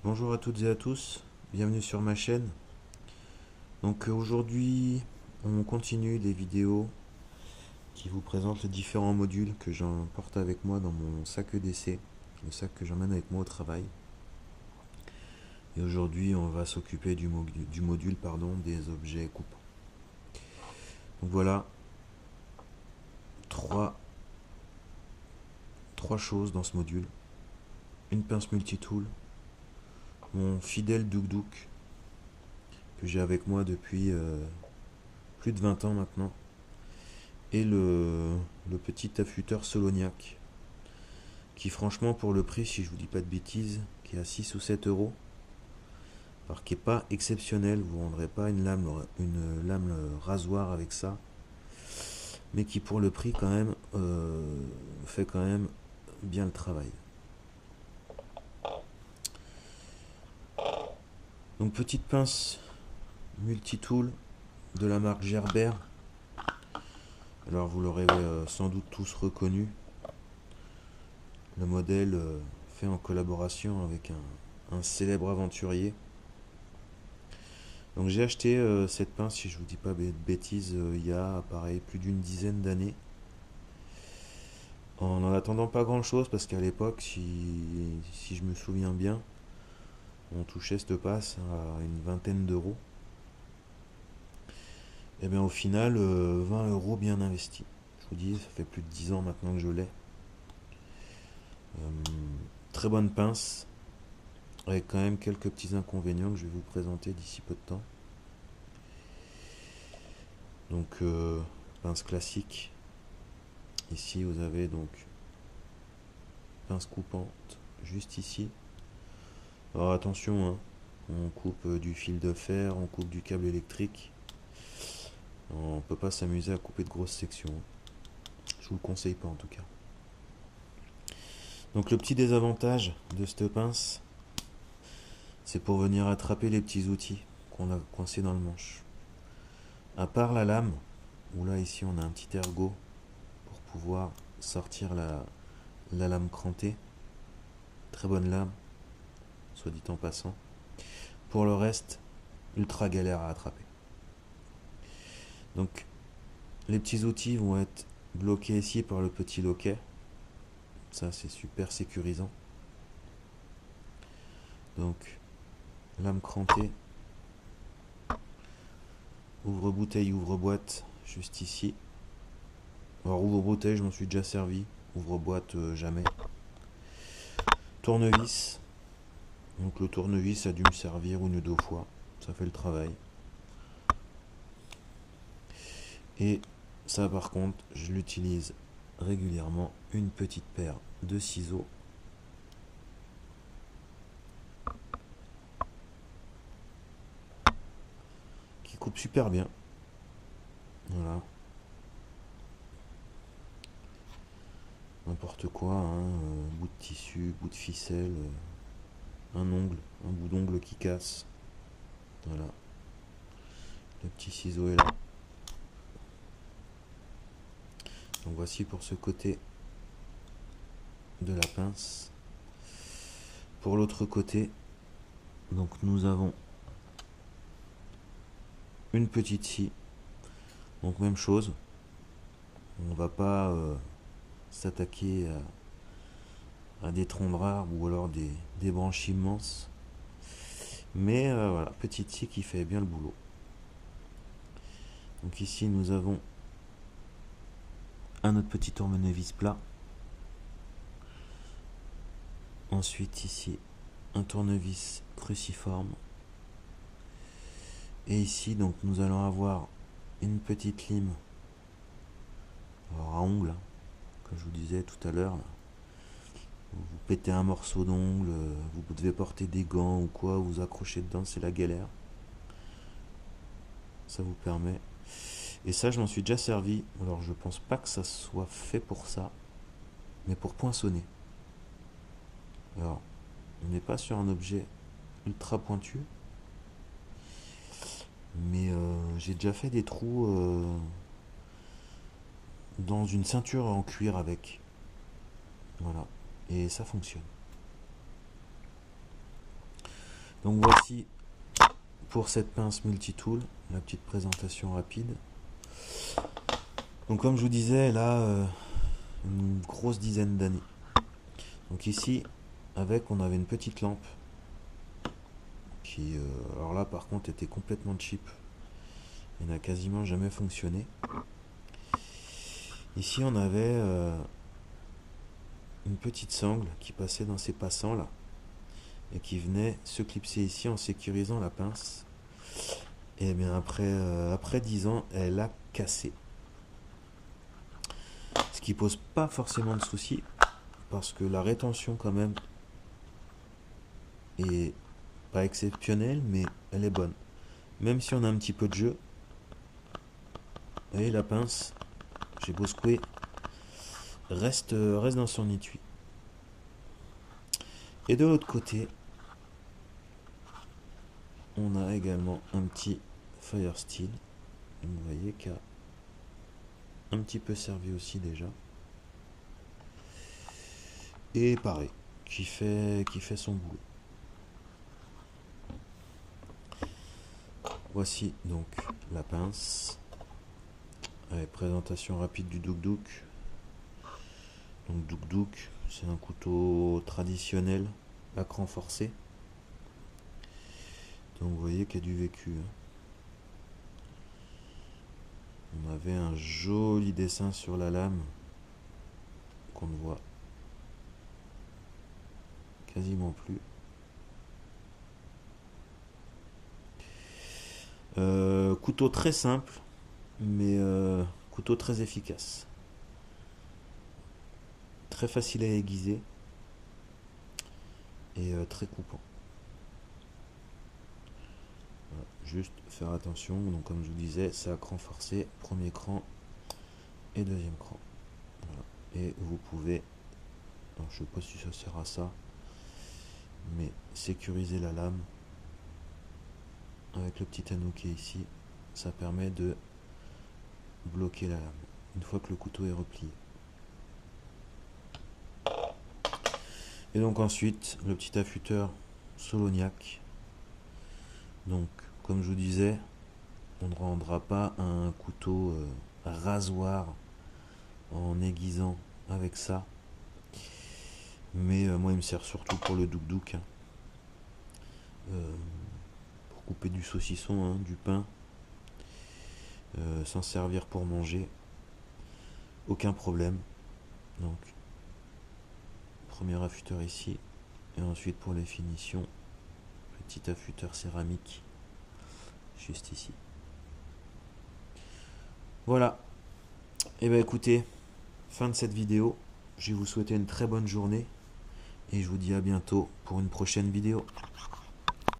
Bonjour à toutes et à tous, bienvenue sur ma chaîne. Donc aujourd'hui, on continue les vidéos qui vous présentent les différents modules que j'emporte avec moi dans mon sac EDC, le sac que j'emmène avec moi au travail. Et aujourd'hui, on va s'occuper du module des objets coupants. Donc voilà, trois, trois choses dans ce module. Une pince multitool, mon fidèle Douk Douk que j'ai avec moi depuis plus de 20 ans maintenant, et le petit affûteur Soloniac qui franchement pour le prix, si je vous dis pas de bêtises, qui est à 6 ou 7 euros, alors qui est pas exceptionnel, vous ne vendrez pas une lame rasoir avec ça, mais qui pour le prix quand même fait quand même bien le travail. Donc petite pince multitool de la marque Gerber. Alors vous l'aurez sans doute tous reconnu. Le modèle fait en collaboration avec un célèbre aventurier. Donc j'ai acheté cette pince, si je vous dis pas de bêtises, il y a pareil plus d'une dizaine d'années. En n'en attendant pas grand chose parce qu'à l'époque, si je me souviens bien, on touchait cette passe à une vingtaine d'euros. Et bien au final, 20 euros bien investis. Je vous dis, ça fait plus de 10 ans maintenant que je l'ai. Très bonne pince, avec quand même quelques petits inconvénients que je vais vous présenter d'ici peu de temps. Donc pince classique. Ici vous avez donc pince coupante juste ici. Alors attention, hein, on coupe du fil de fer, on coupe du câble électrique. On peut pas s'amuser à couper de grosses sections. Je vous le conseille pas en tout cas. Donc le petit désavantage de cette pince, c'est pour venir attraper les petits outils qu'on a coincés dans le manche. À part la lame, où là ici on a un petit ergot pour pouvoir sortir la lame crantée. Très bonne lame, soit dit en passant. Pour le reste, ultra galère à attraper. Donc les petits outils vont être bloqués ici par le petit loquet. Ça c'est super sécurisant. Donc lame crantée, ouvre bouteille, ouvre boîte juste ici. Alors ouvre bouteille je m'en suis déjà servi, ouvre boîte jamais. Tournevis, donc le tournevis a dû me servir une ou deux fois, ça fait le travail. Et ça par contre je l'utilise régulièrement, une petite paire de ciseaux qui coupe super bien. Voilà. N'importe quoi, hein, bout de tissu, bout de ficelle, un ongle, un bout d'ongle qui casse. Voilà. Le petit ciseau est là. Donc voici pour ce côté de la pince. Pour l'autre côté, donc nous avons une petite scie. Donc même chose. On va pas s'attaquer à des troncs d'arbres ou alors des branches immenses. Mais voilà, petite scie qui fait bien le boulot. Donc ici nous avons un autre petit tournevis plat. Ensuite ici un tournevis cruciforme. Et ici donc nous allons avoir une petite lime à ongles, comme je vous disais tout à l'heure. Vous pétez un morceau d'ongle, vous devez porter des gants ou quoi, vous accrochez dedans, c'est la galère. Ça vous permet. Et ça, je m'en suis déjà servi. Alors, je pense pas que ça soit fait pour ça, mais pour poinçonner. Alors, on n'est pas sur un objet ultra pointu, mais j'ai déjà fait des trous dans une ceinture en cuir avec. Voilà. Et ça fonctionne. Donc voici pour cette pince multitool, la petite présentation rapide. Donc comme je vous disais, là, une grosse dizaine d'années. Donc ici, avec, on avait une petite lampe qui, alors là par contre, était complètement cheap et n'a quasiment jamais fonctionné. Ici, on avait une petite sangle qui passait dans ces passants là et qui venait se clipser ici en sécurisant la pince. Et bien après 10 ans, elle a cassé. Ce qui pose pas forcément de soucis parce que la rétention quand même est pas exceptionnelle, mais elle est bonne. Même si on a un petit peu de jeu, vous voyez la pince, j'ai beau secouer, reste dans son étui. Et de l'autre côté, on a également un petit Fire Steel. Vous voyez qu'il a un petit peu servi aussi déjà. Et pareil, qui fait son boulot. Voici donc la pince. Allez, présentation rapide du Duk Duk. Donc Duk Duk, c'est un couteau traditionnel à cran forcé. Donc vous voyez qu'il y a du vécu. On avait un joli dessin sur la lame qu'on ne voit quasiment plus. Couteau très simple, mais couteau très efficace. Très facile à aiguiser et très coupant. Voilà, juste faire attention, donc comme je vous disais, c'est à cran forcé, premier cran et deuxième cran. Voilà. Et vous pouvez, alors je sais pas si ça sert à ça, mais sécuriser la lame avec le petit anneau qui est ici, ça permet de bloquer la lame une fois que le couteau est replié. Et donc ensuite le petit affûteur Soloniac. Donc comme je vous disais, on ne rendra pas un couteau rasoir en aiguisant avec ça, mais moi il me sert surtout pour le Duk Duk, hein. Pour couper du saucisson, hein, du pain, s'en servir pour manger, aucun problème. Donc premier affûteur ici, et ensuite pour les finitions, petit affûteur céramique juste ici. Voilà. Et bien écoutez, fin de cette vidéo. Je vais vous souhaiter une très bonne journée et je vous dis à bientôt pour une prochaine vidéo.